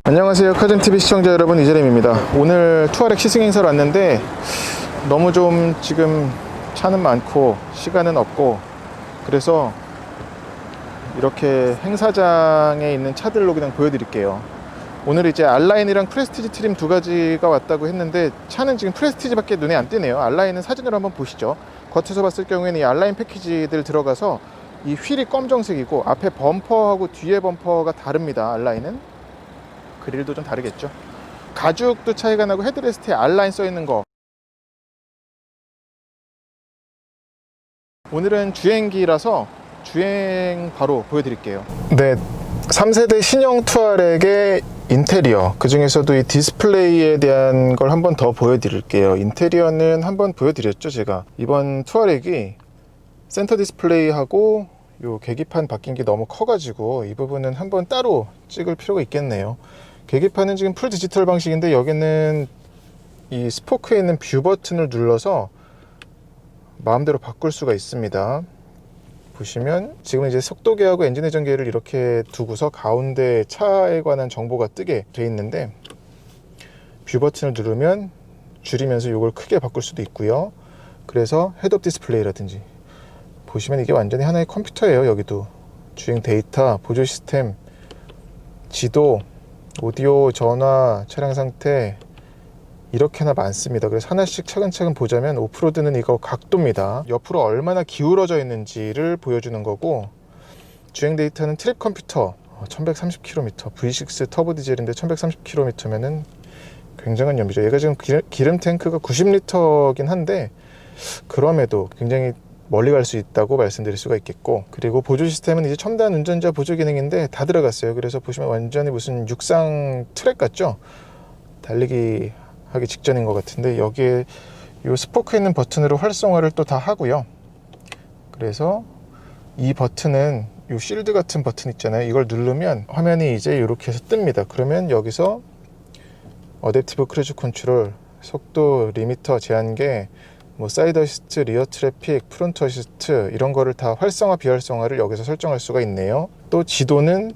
안녕하세요, 카전TV 시청자 여러분, 이재림입니다. 오늘 투아렉 시승 행사로 왔는데 너무 좀 지금 차는 많고 시간은 없고, 그래서 이렇게 행사장에 있는 차들로 그냥 보여드릴게요. 오늘 이제 알라인이랑 프레스티지 트림 두 가지가 왔다고 했는데 차는 지금 프레스티지밖에 눈에 안 띄네요. 알라인은 사진으로 한번 보시죠. 겉에서 봤을 경우에는 이 알라인 패키지들 들어가서 이 휠이 검정색이고 앞에 범퍼하고 뒤에 범퍼가 다릅니다. 알라인은 그릴도 좀 다르겠죠. 가죽도 차이가 나고 헤드레스트에 알라인 써 있는 거. 오늘은 주행기라서 주행 바로 보여드릴게요. 네, 3세대 신형 투아렉의 인테리어, 그 중에서도 이 디스플레이에 대한 걸 한번 더 보여드릴게요. 인테리어는 한번 보여드렸죠, 제가. 이번 투아렉이 센터 디스플레이하고 요 계기판 바뀐 게 너무 커가지고 이 부분은 한번 따로 찍을 필요가 있겠네요. 계기판은 지금 풀 디지털 방식인데 여기는 이 스포크에 있는 뷰 버튼을 눌러서 마음대로 바꿀 수가 있습니다. 보시면 지금 이제 속도계하고 엔진 회전계를 이렇게 두고서 가운데 차에 관한 정보가 뜨게 돼 있는데, 뷰 버튼을 누르면 줄이면서 이걸 크게 바꿀 수도 있고요. 그래서 헤드업 디스플레이라든지 보시면 이게 완전히 하나의 컴퓨터예요. 여기도 주행 데이터, 보조 시스템, 지도, 오디오, 전화, 차량 상태 이렇게나 많습니다. 그래서 하나씩 차근차근 보자면 오프로드는 이거 각도입니다. 옆으로 얼마나 기울어져 있는지를 보여주는 거고, 주행 데이터는 트랙 컴퓨터 1130km, V6 터보 디젤인데 1130km면은 굉장한 연비죠. 얘가 지금 기름 탱크가 90L긴 한데 그럼에도 굉장히 멀리 갈 수 있다고 말씀드릴 수가 있겠고, 그리고 보조 시스템은 이제 첨단 운전자 보조 기능인데 다 들어갔어요. 그래서 보시면 완전히 무슨 육상 트랙 같죠? 달리기 하기 직전인 것 같은데 여기에 이 스포크에 있는 버튼으로 활성화를 또 다 하고요. 그래서 이 버튼은 이 실드 같은 버튼 있잖아요. 이걸 누르면 화면이 이제 이렇게 해서 뜹니다. 그러면 여기서 어댑티브 크루즈 컨트롤, 속도 리미터 제한계, 뭐 사이드 어시스트, 리어 트래픽, 프론트 어시스트 이런 거를 다 활성화 비활성화를 여기서 설정할 수가 있네요. 또 지도는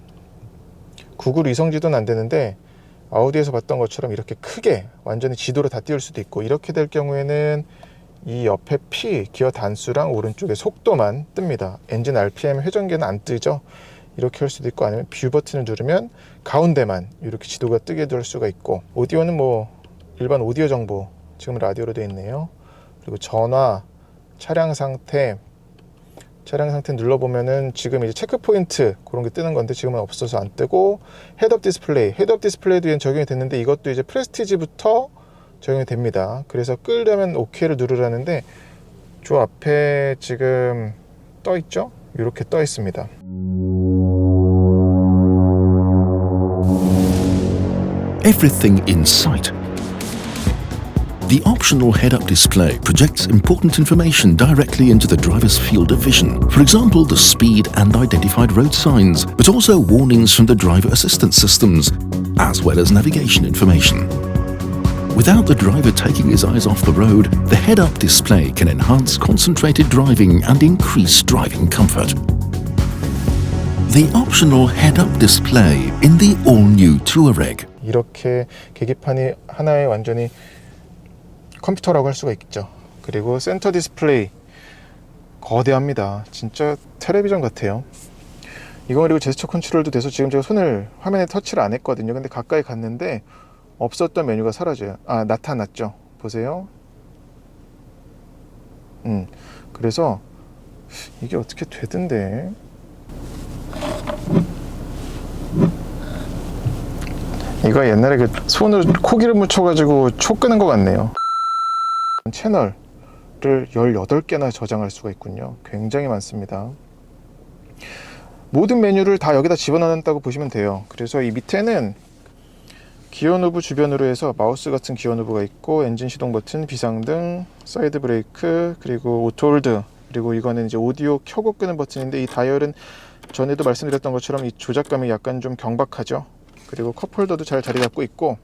구글 위성 지도는 안 되는데 아우디에서 봤던 것처럼 이렇게 크게 완전히 지도로 다 띄울 수도 있고, 이렇게 될 경우에는 이 옆에 P, 기어 단수랑 오른쪽에 속도만 뜹니다. 엔진 RPM, 회전계는 안 뜨죠. 이렇게 할 수도 있고, 아니면 뷰 버튼을 누르면 가운데만 이렇게 지도가 뜨게 될 수가 있고, 오디오는 뭐 일반 오디오 정보, 지금 라디오로 되어 있네요. 그리고 전화, 차량 상태 눌러보면은 지금 이제 체크 포인트 그런 게 뜨는 건데 지금은 없어서 안 뜨고, 헤드업 디스플레이도 적용이 됐는데 이것도 이제 프레스티지부터 적용이 됩니다. 그래서 끌려면 OK를 누르라는데 저 앞에 지금 떠 있죠? 이렇게 떠 있습니다. Everything in sight. The optional head-up display projects important information directly into the driver's field of vision. For example, the speed and identified road signs, but also warnings from the driver assistance systems, as well as navigation information. Without the driver taking his eyes off the road, the head-up display can enhance concentrated driving and increase driving comfort. The optional head-up display in the all-new Touareg. 이렇게 계기판이 하나의 완전히 컴퓨터라고 할 수가 있죠. 그리고 센터 디스플레이 거대합니다. 진짜 텔레비전 같아요. 이거 그리고 제스처 컨트롤도 돼서 지금 제가 손을 화면에 터치를 안 했거든요. 근데 가까이 갔는데 없었던 메뉴가 사라져요. 나타났죠. 보세요. 그래서 이게 어떻게 되던데. 이거 옛날에 그 손으로 코기를 묻혀가지고 초 끄는 것 같네요. 채널을 18개나 저장할 수가 있군요. 굉장히 많습니다. 모든 메뉴를 다 여기다 집어넣는다고 보시면 돼요. 그래서 이 밑에는 기어 노브 주변으로 해서 마우스 같은 기어 노브가 있고, 엔진 시동 버튼, 비상등, 사이드 브레이크, 그리고 오토 홀드, 그리고 이거는 이제 오디오 켜고 끄는 버튼인데 이 다이얼은 전에도 말씀드렸던 것처럼 이 조작감이 약간 좀 경박하죠. 그리고 컵홀더도 잘 자리 잡고 있고,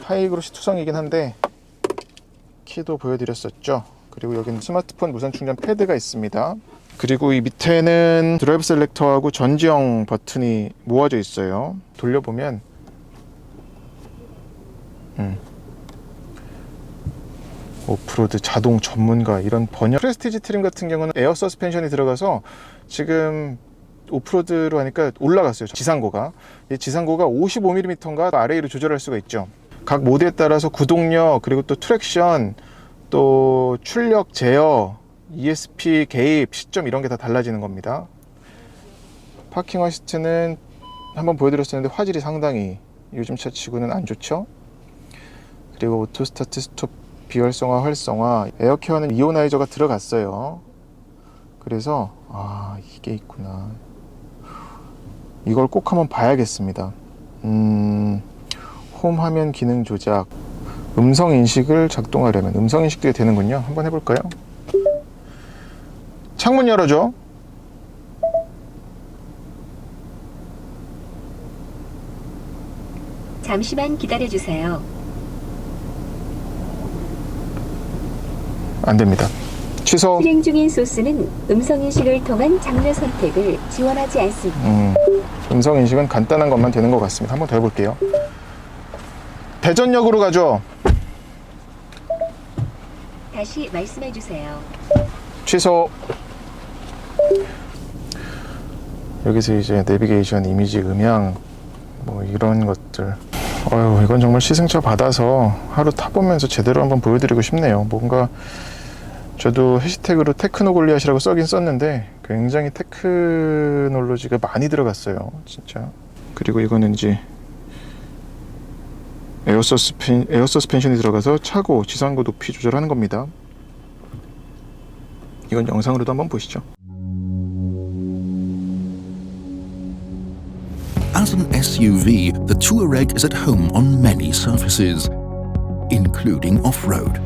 하이그로시 투성이긴 한데 키도 보여드렸었죠. 그리고 여기는 스마트폰 무선 충전 패드가 있습니다. 그리고 이 밑에는 드라이브 셀렉터하고 전지형 버튼이 모아져 있어요. 돌려보면 오프로드 자동 전문가 이런 번역. 프레스티지 트림 같은 경우는 에어 서스펜션이 들어가서 지금 오프로드로 하니까 올라갔어요. 지상고가. 이 지상고가 55mm인가 RA로 조절할 수가 있죠. 각 모드에 따라서 구동력, 그리고 또 트랙션, 또 출력 제어, ESP 개입, 시점 이런 게 다 달라지는 겁니다. 파킹 어시스트는 한번 보여드렸었는데 화질이 상당히 요즘 차 치고는 안 좋죠. 그리고 오토 스타트 스톱 비활성화, 활성화, 에어케어는 이오나이저가 들어갔어요. 그래서 이게 있구나. 이걸 꼭 한번 봐야겠습니다. 홈 화면 기능 조작, 음성 인식을 작동하려면 음성 인식도 되는군요. 한번 해볼까요? 창문 열어줘. 잠시만 기다려주세요. 안 됩니다. 취소. 실행 중인 소스는 음성 인식을 통한 장르 선택을 지원하지 않습니다. 음성 인식은 간단한 것만 되는 것 같습니다. 한번 더 해볼게요. 대전역으로 가죠. 다시 말씀해 주세요. 취소. 여기서 이제 내비게이션, 이미지, 음향 뭐 이런 것들. 이건 정말 시승차 받아서 하루 타보면서 제대로 한번 보여드리고 싶네요. 뭔가 저도 해시태그로 테크노골리앗이라고 써긴 썼는데 굉장히 테크놀로지가 많이 들어갔어요, 진짜. 그리고 이거는 이제 에어 서스펜션이 들어가서 차고 지상고 높이 조절하는 겁니다. 이건 영상으로도 한번 보시죠. As an SUV, the Touareg is at home on many surfaces, including off-road.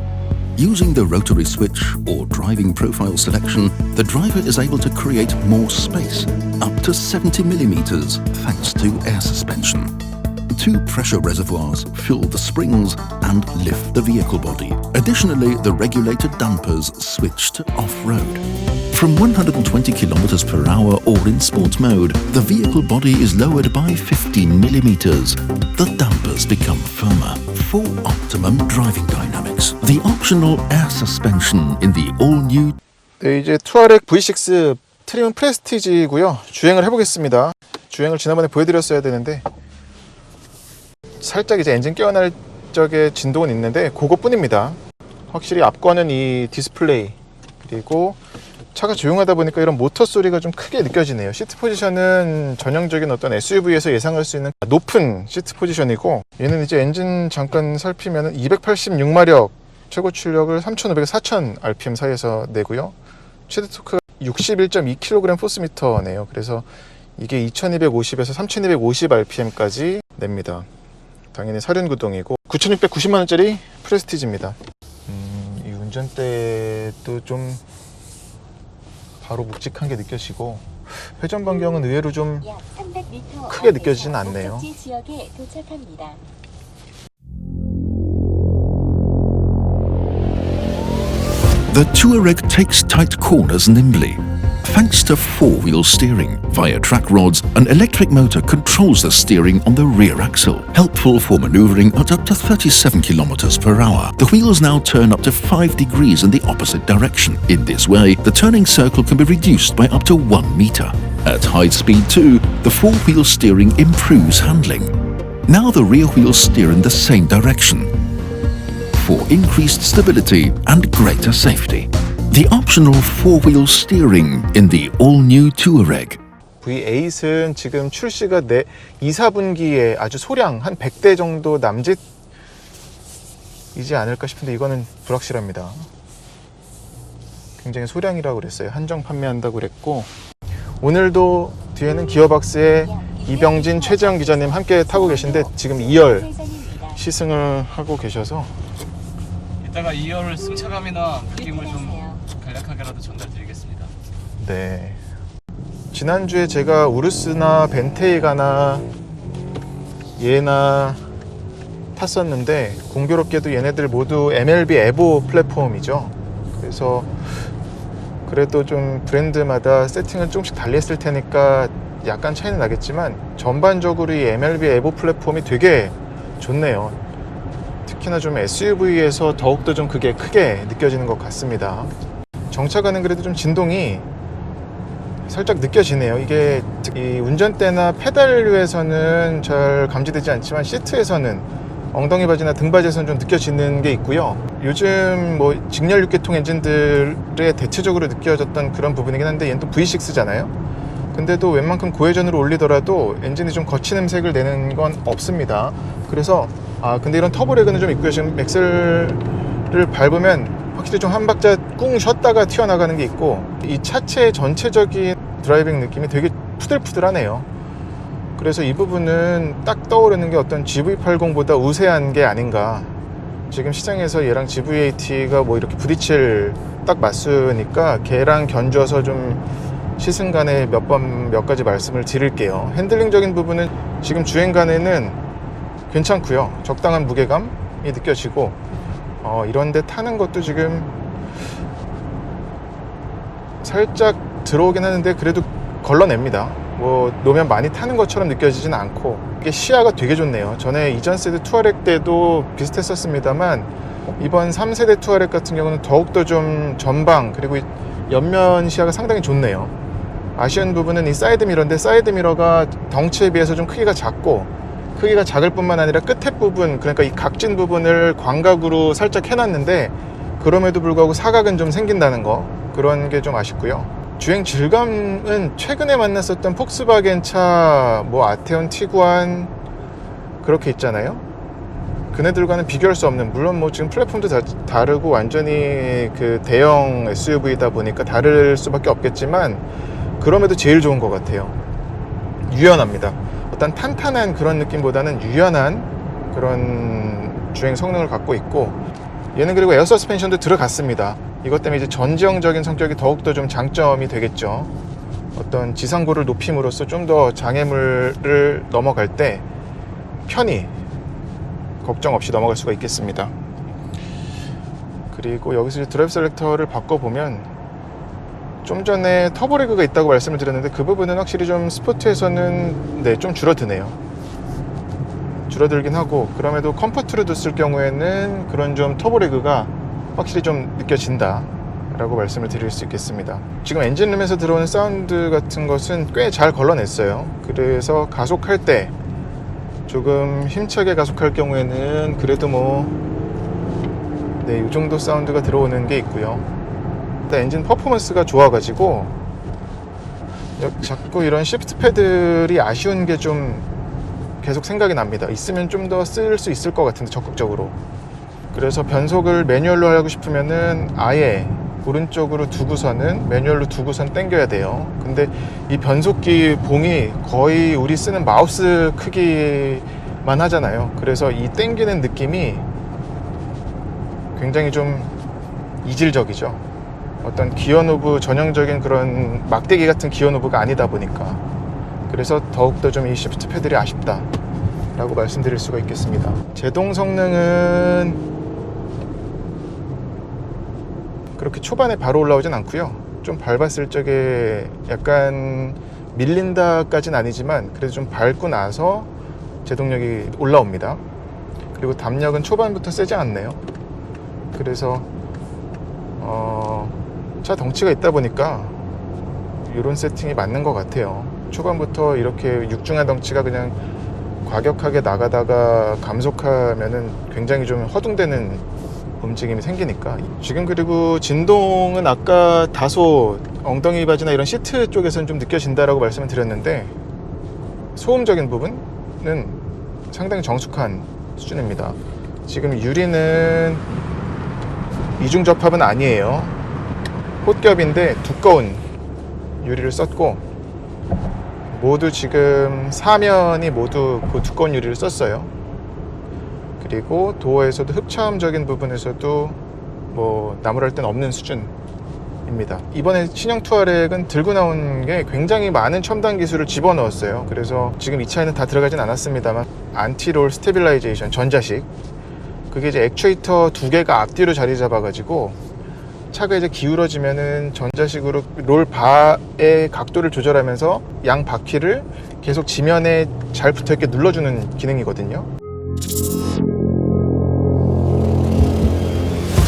Using the rotary switch or driving profile selection, the driver is able to create more space, up to 70 millimeters, thanks to air suspension. Two pressure reservoirs fill the springs and lift the vehicle body. Additionally, the regulated dampers switch to off-road. From 120 kilometers per hour or in sport mode, the vehicle body is lowered by 15 millimeters. The dampers become firmer for optimum driving dynamics. The optional air suspension in the all-new 네, 이제 투아렉 V6 트림은 프레스티지고요. 주행을 해보겠습니다. 주행을 지난번에 보여드렸어야 되는데 살짝 이제 엔진 깨어날 적에 진동은 있는데 그것뿐입니다. 확실히 앞거는 이 디스플레이, 그리고 차가 조용하다 보니까 이런 모터 소리가 좀 크게 느껴지네요. 시트 포지션은 전형적인 어떤 SUV에서 예상할 수 있는 높은 시트 포지션이고, 얘는 이제 엔진 잠깐 살피면 286마력, 최고 출력을 3,500에서 4,000 rpm 사이에서 내고요. 최대 토크가 61.2kg 포스미터네요. 그래서 이게 2,250에서 3,250 rpm까지 냅니다. 당연히 사륜 구동이고 9,690만원짜리 프레스티지입니다. 이 운전대도 좀 바로 묵직한 게 느껴지고, 회전 반경은 의외로 좀 크게 느껴지진 않네요. 지역에 도착합니다. The Touareg takes tight corners nimbly. Thanks to four-wheel steering via track rods, an electric motor controls the steering on the rear axle, helpful for maneuvering at up to 37 kilometers per hour. The wheels now turn up to 5 degrees in the opposite direction. In this way, the turning circle can be reduced by up to 1 meter. At high speed too, the four-wheel steering improves handling. Now the rear wheels steer in the same direction for increased stability and greater safety. The optional four-wheel steering in the all-new Touareg. V8은 지금 출시가 2, 4분기에 아주 소량 한 100대 정도 남짓이지 않을까 싶은데 이거는 불확실합니다. 굉장히 소량이라고 그랬어요. 한정 판매한다고 그랬고, 오늘도 뒤에는 기어박스에 이병진, 최재형 기자님 함께 타고 계신데 지금 2열 시승을 하고 계셔서 이따가 2열 승차감이나 느낌을 좀 간략하게라도 전달드리겠습니다. 네. 지난주에 제가 우르스나 벤테이가나 얘나 탔었는데 공교롭게도 얘네들 모두 MLB 에보 플랫폼이죠. 그래서 그래도 좀 브랜드마다 세팅을 조금씩 달리 했을 테니까 약간 차이는 나겠지만 전반적으로 이 MLB 에보 플랫폼이 되게 좋네요. 특히나 좀 SUV에서 더욱더 좀 그게 크게 느껴지는 것 같습니다. 정차가는 그래도 좀 진동이 살짝 느껴지네요. 이게 이 운전대나 페달류에서는 잘 감지되지 않지만 시트에서는 엉덩이 바지나 등받이에서는 좀 느껴지는 게 있고요. 요즘 뭐 직렬 6기통 엔진들에 대체적으로 느껴졌던 그런 부분이긴 한데 얘는 또 V6잖아요. 근데도 웬만큼 고회전으로 올리더라도 엔진이 좀 거친 음색을 내는 건 없습니다. 그래서 근데 이런 터보레그는 좀 있고요. 지금 엑셀을 밟으면 확실히 좀 한 박자 꿍 쉬었다가 튀어나가는 게 있고, 이 차체의 전체적인 드라이빙 느낌이 되게 푸들푸들하네요. 그래서 이 부분은 딱 떠오르는 게 어떤 GV80보다 우세한 게 아닌가. 지금 시장에서 얘랑 GV80가 뭐 이렇게 부딪힐 딱 맞수니까 걔랑 견주어서 좀 시승간에 몇 가지 말씀을 드릴게요. 핸들링적인 부분은 지금 주행간에는 괜찮고요. 적당한 무게감이 느껴지고, 이런데 타는 것도 지금 살짝 들어오긴 하는데 그래도 걸러냅니다. 뭐 노면 많이 타는 것처럼 느껴지진 않고, 이게 시야가 되게 좋네요. 전에 이전 세대 투아렉 때도 비슷했었습니다만 이번 3세대 투아렉 같은 경우는 더욱더 좀 전방 그리고 옆면 시야가 상당히 좋네요. 아쉬운 부분은 이 사이드 미러인데, 사이드 미러가 덩치에 비해서 좀 크기가 작고, 크기가 작을 뿐만 아니라 끝에 부분, 그러니까 이 각진 부분을 광각으로 살짝 해놨는데 그럼에도 불구하고 사각은 좀 생긴다는 거, 그런 게 좀 아쉽고요. 주행 질감은 최근에 만났었던 폭스바겐 차, 뭐 아테온 티구안 그렇게 있잖아요. 그네들과는 비교할 수 없는, 물론 뭐 지금 플랫폼도 다르고 완전히 그 대형 SUV다 보니까 다를 수밖에 없겠지만 그럼에도 제일 좋은 것 같아요. 유연합니다. 어떤 탄탄한 그런 느낌보다는 유연한 그런 주행 성능을 갖고 있고, 얘는 그리고 에어 서스펜션도 들어갔습니다. 이것 때문에 이제 전지형적인 성격이 더욱더 좀 장점이 되겠죠. 어떤 지상고를 높임으로써 좀 더 장애물을 넘어갈 때 편히 걱정 없이 넘어갈 수가 있겠습니다. 그리고 여기서 이제 드라이브 셀렉터를 바꿔보면, 좀 전에 터보레그가 있다고 말씀을 드렸는데 그 부분은 확실히 좀 스포트에서는 좀 줄어드네요. 줄어들긴 하고, 그럼에도 컴포트로 뒀을 경우에는 그런 좀 터보레그가 확실히 좀 느껴진다 라고 말씀을 드릴 수 있겠습니다. 지금 엔진룸에서 들어오는 사운드 같은 것은 꽤 잘 걸러냈어요. 그래서 가속할 때 조금 힘차게 가속할 경우에는 그래도 이 정도 사운드가 들어오는 게 있고요. 엔진 퍼포먼스가 좋아가지고 자꾸 이런 시프트 패들이 아쉬운 게 좀 계속 생각이 납니다. 있으면 좀 더 쓸 수 있을 것 같은데, 적극적으로. 그래서 변속을 매뉴얼로 하고 싶으면은 아예 오른쪽으로 두고서는 매뉴얼로 두고선 당겨야 돼요. 근데 이 변속기 봉이 거의 우리 쓰는 마우스 크기만 하잖아요. 그래서 이 당기는 느낌이 굉장히 좀 이질적이죠. 어떤 기어노브 전형적인 그런 막대기 같은 기어노브가 아니다 보니까, 그래서 더욱더 좀 이 시프트 패들이 아쉽다 라고 말씀드릴 수가 있겠습니다. 제동 성능은 그렇게 초반에 바로 올라오진 않고요. 좀 밟았을 적에 약간 밀린다까지는 아니지만 그래도 좀 밟고 나서 제동력이 올라옵니다. 그리고 담력은 초반부터 세지 않네요. 그래서 차 덩치가 있다 보니까 이런 세팅이 맞는 것 같아요. 초반부터 이렇게 육중한 덩치가 그냥 과격하게 나가다가 감속하면은 굉장히 좀 허둥대는 움직임이 생기니까. 지금 그리고 진동은 아까 다소 엉덩이 바지나 이런 시트 쪽에서는 좀 느껴진다라고 말씀을 드렸는데, 소음적인 부분은 상당히 정숙한 수준입니다. 지금 유리는 이중 접합은 아니에요. 홑겹인데 두꺼운 유리를 썼고, 모두 지금 사면이 모두 그 두꺼운 유리를 썼어요. 그리고 도어에서도 흡차음적인 부분에서도 뭐 나무랄 땐 없는 수준입니다. 이번에 신형 투아렉은 들고 나온 게 굉장히 많은 첨단 기술을 집어넣었어요. 그래서 지금 이 차에는 다 들어가진 않았습니다만 안티롤 스테빌라이제이션 전자식, 그게 이제 액추에이터 두 개가 앞뒤로 자리 잡아가지고 차가 이제 기울어지면은 전자식으로 롤 바의 각도를 조절하면서 양 바퀴를 계속 지면에 잘 붙어있게 눌러주는 기능이거든요.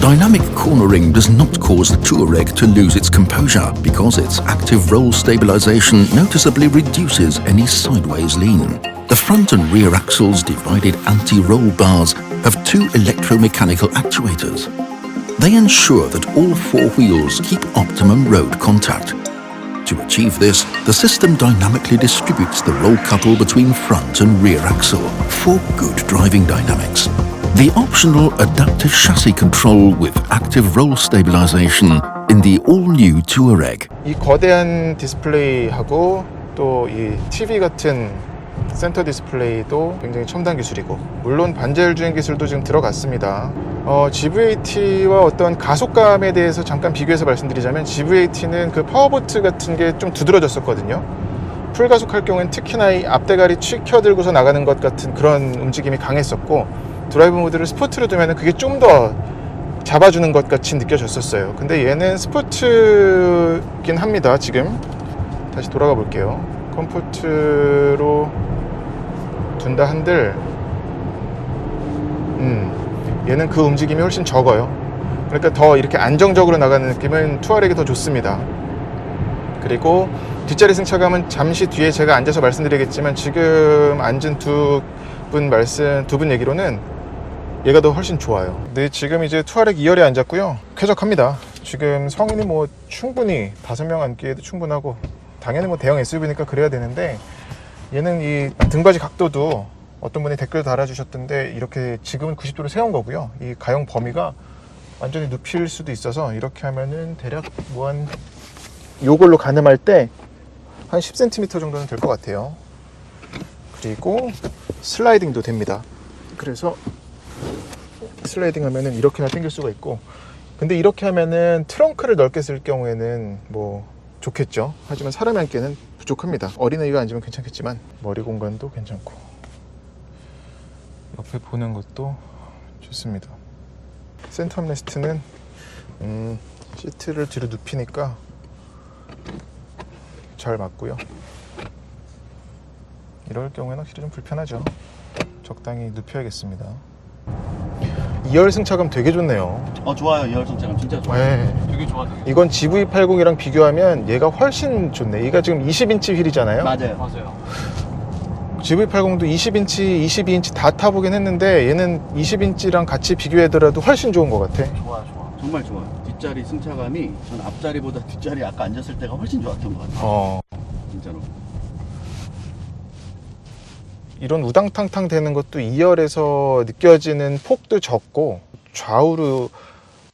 Dynamic cornering does not cause the Touareg to lose its composure because its active roll stabilization noticeably reduces any sideways lean. The front and rear axles' divided anti-roll bars have two electromechanical actuators. They ensure that all four wheels keep optimum road contact. To achieve this, the system dynamically distributes the roll couple between front and rear axle for good driving dynamics. The optional adaptive chassis control with active roll stabilization in the all-new Touareg. 이 거대한 디스플레이하고 또 이 TV 같은 센터 디스플레이도 굉장히 첨단 기술이고, 물론 반자율 주행 기술도 지금 들어갔습니다. GV80와 어떤 가속감에 대해서 잠깐 비교해서 말씀드리자면, GV80는 그 파워보트 같은 게 좀 두드러졌었거든요. 풀가속할 경우엔 특히나 이 앞대가리 치켜들고서 나가는 것 같은 그런 움직임이 강했었고, 드라이브 모드를 스포트로 두면 그게 좀 더 잡아주는 것 같이 느껴졌었어요. 근데 얘는 스포트긴 합니다. 지금 다시 돌아가 볼게요. 컴포트로 둔다 한들 얘는 그 움직임이 훨씬 적어요. 그러니까 더 이렇게 안정적으로 나가는 느낌은 투아렉이 더 좋습니다. 그리고 뒷자리 승차감은 잠시 뒤에 제가 앉아서 말씀드리겠지만, 지금 앉은 두 분 얘기로는 얘가 더 훨씬 좋아요. 네, 지금 이제 투아렉 2열에 앉았고요. 쾌적합니다. 지금 성인이 뭐 충분히 5명 앉기에도 충분하고, 당연히 뭐 대형 SUV니까 그래야 되는데, 얘는 이 등받이 각도도 어떤 분이 댓글 달아주셨던데, 이렇게 지금은 90도로 세운 거고요. 이 가용 범위가 완전히 눕힐 수도 있어서, 이렇게 하면은 대략 뭐 한 요걸로 가늠할 때 한 10cm 정도는 될 것 같아요. 그리고 슬라이딩도 됩니다. 그래서 슬라이딩 하면은 이렇게나 당길 수가 있고, 근데 이렇게 하면은 트렁크를 넓게 쓸 경우에는 뭐 좋겠죠. 하지만 사람이 앉기에는 부족합니다. 어린아이가 앉으면 괜찮겠지만 머리 공간도 괜찮고 옆에 보는 것도 좋습니다. 센터 암레스트는 시트를 뒤로 눕히니까 잘 맞고요. 이럴 경우에는 확실히 좀 불편하죠. 적당히 눕혀야겠습니다. 2열 승차감 되게 좋네요. 좋아요. 2열 승차감 진짜 좋아요. 네. 되게 좋아, 되게. 이건 GV80이랑 비교하면 얘가 훨씬 좋네. 얘가 지금 20인치 휠이잖아요. 맞아요. 맞아요. GV80도 20인치, 22인치 다 타보긴 했는데, 얘는 20인치랑 같이 비교하더라도 훨씬 좋은 것 같아. 좋아, 좋아. 정말 좋아요. 뒷자리 승차감이 전 앞자리보다 뒷자리 아까 앉았을 때가 훨씬 좋았던 것 같아요. 진짜로. 이런 우당탕탕 되는 것도 2열에서 느껴지는 폭도 적고, 좌우로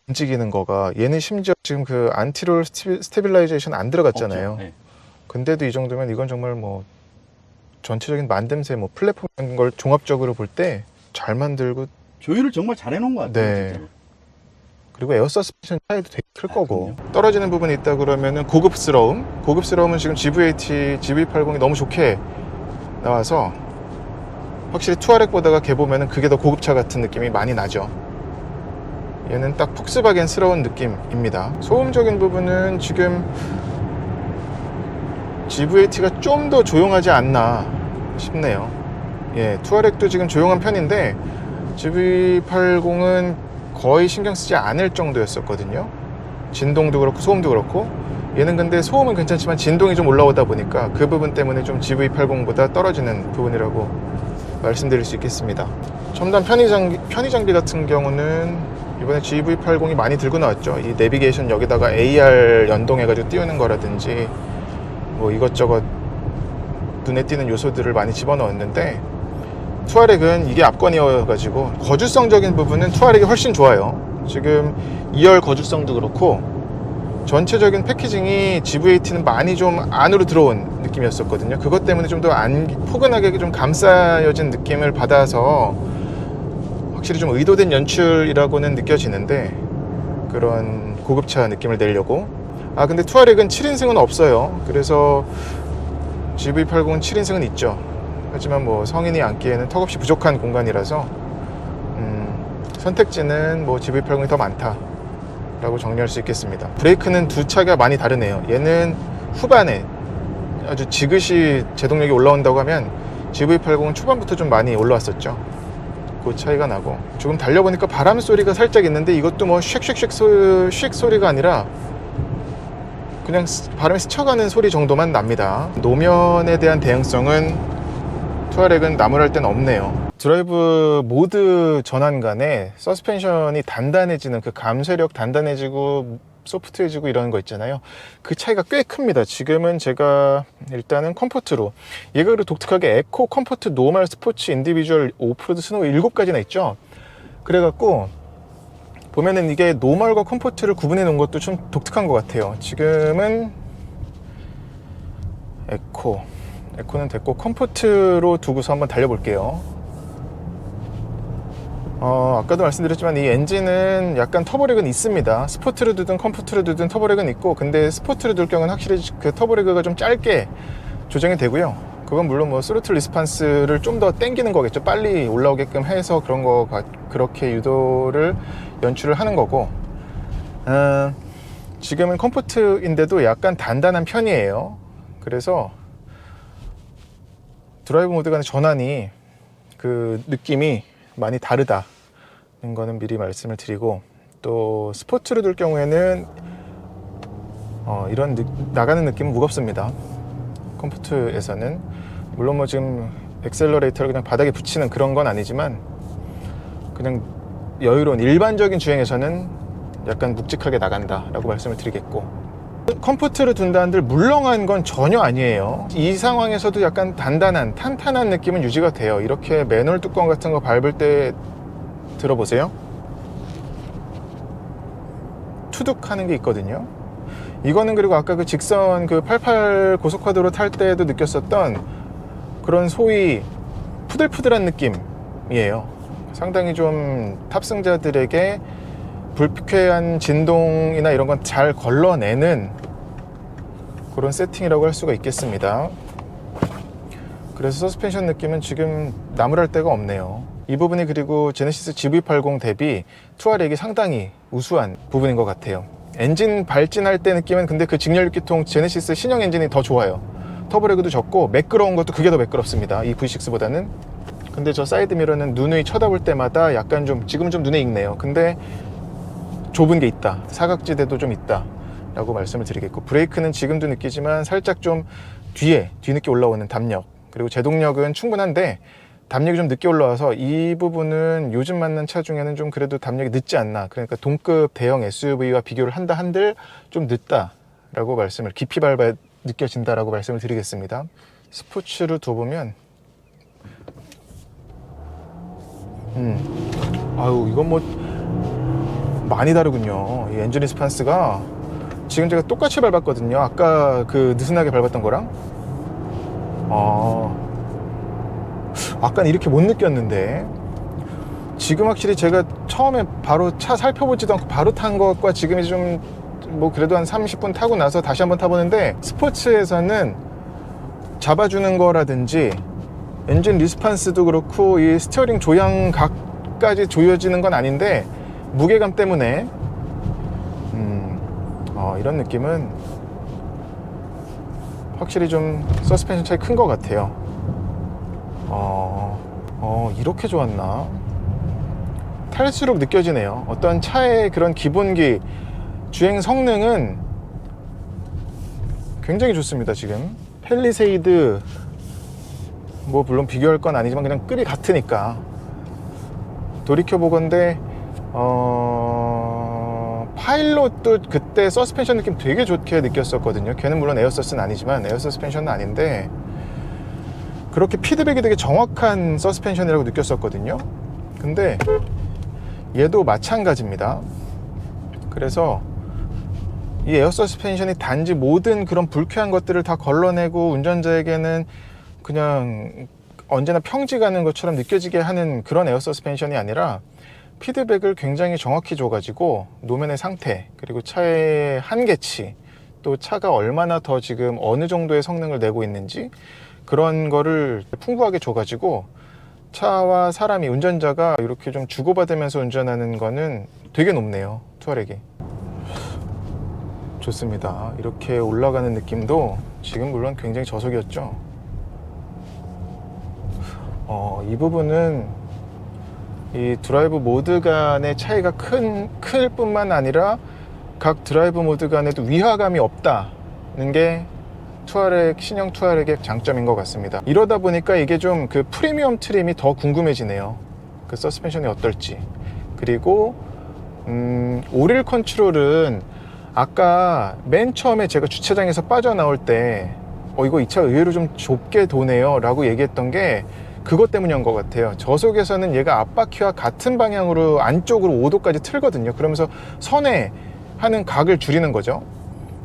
움직이는 거가, 얘는 심지어 지금 그 안티롤 스테빌라이제이션 안 들어갔잖아요. 없죠. 네. 근데도 이 정도면 이건 정말 뭐 전체적인 만듦새, 뭐 플랫폼 같은 걸 종합적으로 볼 때 잘 만들고, 조율을 정말 잘 해놓은 것 같아요. 네. 진짜로. 그리고 에어 서스펜션 차이도 되게 클 거고, 그럼요. 떨어지는 부분이 있다 그러면은 고급스러움은 지금 GV80이 너무 좋게 나와서 확실히 투아렉보다가 걔 보면은 그게 더 고급차 같은 느낌이 많이 나죠. 얘는 딱 폭스바겐스러운 느낌입니다. 소음적인 부분은 지금 GV80가 좀 더 조용하지 않나 싶네요. 예, 투아렉도 지금 조용한 편인데 GV80은 거의 신경 쓰지 않을 정도였었거든요. 진동도 그렇고 소음도 그렇고. 얘는 근데 소음은 괜찮지만 진동이 좀 올라오다 보니까 그 부분 때문에 좀 GV80보다 떨어지는 부분이라고 말씀드릴 수 있겠습니다. 첨단 편의장비 같은 경우는 이번에 GV80이 많이 들고 나왔죠. 이 내비게이션 여기다가 AR 연동해가지고 띄우는 거라든지 뭐 이것저것 눈에 띄는 요소들을 많이 집어넣었는데, 투아렉은 이게 압권이어가지고 거주성적인 부분은 투아렉이 훨씬 좋아요. 지금 2열 거주성도 그렇고 전체적인 패키징이 GV80는 많이 좀 안으로 들어온 느낌이었었거든요. 그것 때문에 좀 더 포근하게 좀 감싸여진 느낌을 받아서 확실히 좀 의도된 연출이라고는 느껴지는데, 그런 고급차 느낌을 내려고. 근데 투아렉은 7인승은 없어요. 그래서 GV80은 7인승은 있죠. 하지만 뭐 성인이 앉기에는 턱없이 부족한 공간이라서 선택지는 뭐 GV80이 더 많다 라고 정리할 수 있겠습니다. 브레이크는 두 차가 많이 다르네요. 얘는 후반에 아주 지그시 제동력이 올라온다고 하면 GV80은 초반부터 좀 많이 올라왔었죠. 그 차이가 나고, 조금 달려보니까 바람 소리가 살짝 있는데 이것도 뭐 쉑쉑쉑 소리가 아니라 그냥 바람이 스쳐가는 소리 정도만 납니다. 노면에 대한 대응성은 투아렉은 나무랄 땐 없네요. 드라이브 모드 전환간에 서스펜션이 단단해지는, 그 감쇄력 단단해지고 소프트해지고 이런 거 있잖아요. 그 차이가 꽤 큽니다. 지금은 제가 일단은 컴포트로, 얘가 그리고 독특하게 에코, 컴포트, 노멀, 스포츠, 인디비주얼, 오프로드, 스노우 7가지나 있죠. 그래갖고 보면은 이게 노멀과 컴포트를 구분해 놓은 것도 좀 독특한 것 같아요. 지금은 에코는 됐고 컴포트로 두고서 한번 달려볼게요. 아까도 말씀드렸지만 이 엔진은 약간 터보렉은 있습니다. 스포트를 두든 컴포트를 두든 터보렉은 있고, 근데 스포트를 둘 경우는 확실히 그 터보렉가 좀 짧게 조정이 되고요. 그건 물론 뭐 스로틀 리스판스를 좀 더 당기는 거겠죠. 빨리 올라오게끔 해서 그렇게 유도를 연출을 하는 거고, 지금은 컴포트인데도 약간 단단한 편이에요. 그래서 드라이브 모드 간의 전환이, 그 느낌이 많이 다르다는 거는 미리 말씀을 드리고, 또 스포츠를 둘 경우에는 이런 나가는 느낌은 무겁습니다. 컴포트에서는 물론 뭐 지금 액셀러레이터를 그냥 바닥에 붙이는 그런 건 아니지만, 그냥 여유로운 일반적인 주행에서는 약간 묵직하게 나간다 라고 말씀을 드리겠고, 컴포트를 둔다 한들 물렁한 건 전혀 아니에요. 이 상황에서도 약간 단단한, 탄탄한 느낌은 유지가 돼요. 이렇게 맨홀 뚜껑 같은 거 밟을 때 들어보세요. 투둑하는 게 있거든요. 이거는 그리고 아까 그 직선 그 88 고속화도로 탈 때도 느꼈었던 그런 소위 푸들푸들한 느낌이에요. 상당히 좀 탑승자들에게 불쾌한 진동이나 이런 건 잘 걸러내는 그런 세팅이라고 할 수가 있겠습니다. 그래서 서스펜션 느낌은 지금 나무랄 데가 없네요. 이 부분이 그리고 제네시스 GV80 대비 투아렉이 상당히 우수한 부분인 것 같아요. 엔진 발진할 때 느낌은 근데 그 직렬 6기통 제네시스 신형 엔진이 더 좋아요. 터보레그도 적고 매끄러운 것도 그게 더 매끄럽습니다, 이 V6보다는. 근데 저 사이드 미러는 누누이 쳐다볼 때마다 약간 좀, 지금은 좀 눈에 익네요. 근데 좁은 게 있다, 사각지대도 좀 있다 라고 말씀을 드리겠고, 브레이크는 지금도 느끼지만 살짝 좀 뒤늦게 올라오는 담력, 그리고 제동력은 충분한데 담력이 좀 늦게 올라와서 이 부분은 요즘 맞는 차 중에는 좀 그래도 담력이 늦지 않나, 그러니까 동급 대형 SUV와 비교를 한다 한들 좀 늦다 라고 말씀을, 깊이 밟아야 느껴진다 라고 말씀을 드리겠습니다. 스포츠를 둬보면 아유, 이건 뭐 많이 다르군요. 이 엔진 리스판스가 지금 제가 똑같이 밟았거든요. 아까 그 느슨하게 밟았던 거랑. 아까는 이렇게 못 느꼈는데, 지금 확실히 제가 처음에 바로 차 살펴보지도 않고 바로 탄 것과 지금이 좀 뭐 그래도 한 30분 타고 나서 다시 한번 타보는데, 스포츠에서는 잡아주는 거라든지 엔진 리스판스도 그렇고 이 스티어링 조향각까지 조여지는 건 아닌데 무게감 때문에 이런 느낌은 확실히 좀 서스펜션 차이 큰 것 같아요. 이렇게 좋았나? 탈수록 느껴지네요. 어떤 차의 그런 기본기, 주행 성능은 굉장히 좋습니다. 지금 팰리세이드 뭐 물론 비교할 건 아니지만 그냥 급이 같으니까 돌이켜보건대 파일럿도 그때 서스펜션 느낌 되게 좋게 느꼈었거든요. 걔는 물론 에어서스는 아니지만, 에어 서스펜션은 아닌데 그렇게 피드백이 되게 정확한 서스펜션이라고 느꼈었거든요. 근데 얘도 마찬가지입니다. 그래서 이 에어 서스펜션이 단지 모든 그런 불쾌한 것들을 다 걸러내고 운전자에게는 그냥 언제나 평지 가는 것처럼 느껴지게 하는 그런 에어 서스펜션이 아니라, 피드백을 굉장히 정확히 줘가지고 노면의 상태, 그리고 차의 한계치, 또 차가 얼마나 더 지금 어느 정도의 성능을 내고 있는지 그런 거를 풍부하게 줘가지고 차와 사람이, 운전자가 이렇게 좀 주고받으면서 운전하는 거는 되게 높네요. 투아렉이 좋습니다. 이렇게 올라가는 느낌도 지금 물론 굉장히 저속이었죠. 이 부분은 이 드라이브 모드 간의 차이가 클 뿐만 아니라 각 드라이브 모드 간에도 위화감이 없다는 게 신형 투아렉의 장점인 것 같습니다. 이러다 보니까 이게 좀 그 프리미엄 트림이 더 궁금해지네요. 그 서스펜션이 어떨지. 그리고 오릴 컨트롤은 아까 맨 처음에 제가 주차장에서 빠져나올 때 이거 이 차 의외로 좀 좁게 도네요 라고 얘기했던 게 그것 때문인 것 같아요. 저속에서는 얘가 앞바퀴와 같은 방향으로 안쪽으로 5도까지 틀거든요. 그러면서 선회하는 각을 줄이는 거죠.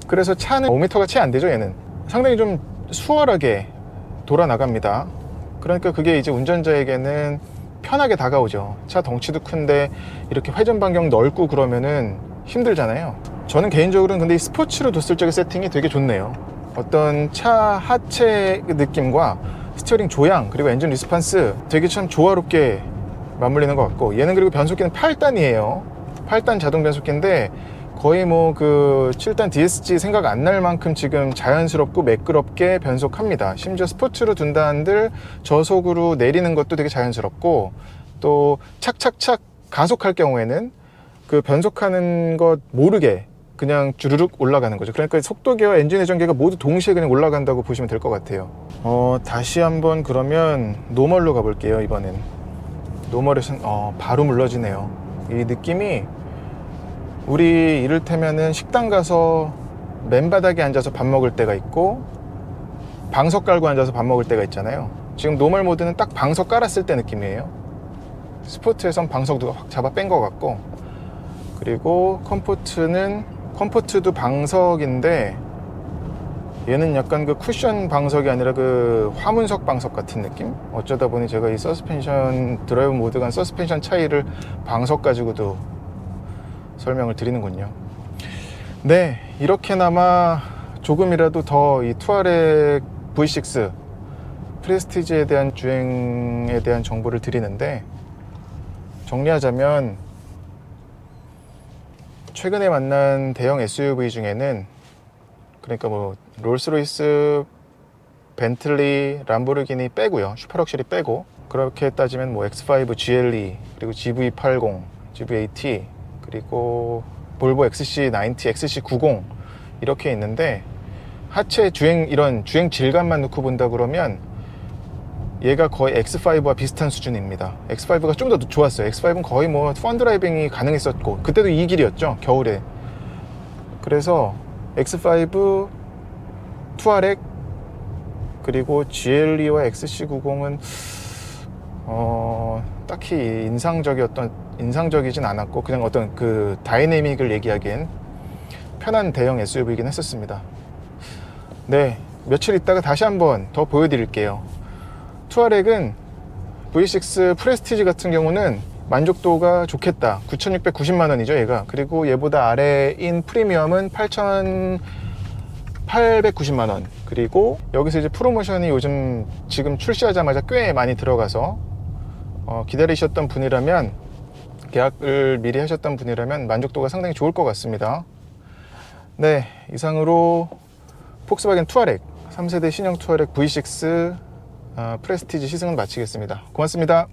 그래서 차는 5m가 채 안 되죠. 얘는 상당히 좀 수월하게 돌아 나갑니다. 그러니까 그게 이제 운전자에게는 편하게 다가오죠. 차 덩치도 큰데 이렇게 회전 반경 넓고 그러면은 힘들잖아요. 저는 개인적으로는 근데 이 스포츠로 뒀을 적의 세팅이 되게 좋네요. 어떤 차 하체 느낌과 스티어링 조향 그리고 엔진 리스판스 되게 참 조화롭게 맞물리는 것 같고, 얘는 그리고 변속기는 8단이에요 8단 자동 변속기인데 거의 뭐 그 7단 DSG 생각 안 날 만큼 지금 자연스럽고 매끄럽게 변속합니다. 심지어 스포츠로 둔다 한들 저속으로 내리는 것도 되게 자연스럽고, 또 착착착 가속할 경우에는 그 변속하는 것 모르게 그냥 주르륵 올라가는 거죠. 그러니까 속도계와 엔진 회전계가 모두 동시에 그냥 올라간다고 보시면 될 것 같아요. 다시 한번 그러면 노멀로 가볼게요. 이번엔 노멀에선 바로 물러지네요. 이 느낌이 우리 이를테면은 식당 가서 맨바닥에 앉아서 밥 먹을 때가 있고 방석 깔고 앉아서 밥 먹을 때가 있잖아요. 지금 노멀 모드는 딱 방석 깔았을 때 느낌이에요. 스포츠에선 방석 누가 확 잡아 뺀 것 같고, 그리고 컴포트도 방석인데 얘는 약간 그 쿠션 방석이 아니라 그 화문석 방석 같은 느낌? 어쩌다 보니 제가 이 서스펜션 드라이브 모드 간 서스펜션 차이를 방석 가지고도 설명을 드리는군요. 네, 이렇게나마 조금이라도 더 이 투아렉 V6 프레스티지에 대한 주행에 대한 정보를 드리는데, 정리하자면 최근에 만난 대형 SUV 중에는, 그러니까 뭐 롤스로이스, 벤틀리, 람보르기니 빼고요, 슈퍼럭셔리 빼고, 그렇게 따지면 뭐 X5 GLE, 그리고 GV80, GV80, 그리고 볼보 XC90, XC90 이렇게 있는데, 하체 이런 주행 질감만 놓고 본다 그러면 얘가 거의 X5와 비슷한 수준입니다. X5가 좀 더 좋았어요. X5는 거의 뭐 펀드라이빙이 가능했었고, 그때도 이 길이었죠, 겨울에. 그래서 X5, 투아렉, 그리고 GLE와 XC90은 딱히 인상적이진 않았고, 그냥 어떤 그 다이내믹을 얘기하기엔 편한 대형 SUV이긴 했었습니다. 네, 며칠 있다가 다시 한번 더 보여드릴게요. 투아렉은 V6 프레스티지 같은 경우는 만족도가 좋겠다. 9,690만 원이죠, 얘가. 그리고 얘보다 아래인 프리미엄은 8,890만 원. 그리고 여기서 이제 프로모션이 요즘 지금 출시하자마자 꽤 많이 들어가서 기다리셨던 분이라면, 계약을 미리 하셨던 분이라면 만족도가 상당히 좋을 것 같습니다. 네, 이상으로 폭스바겐 투아렉 3세대 신형 투아렉 V6 프레스티지 시승은 마치겠습니다. 고맙습니다.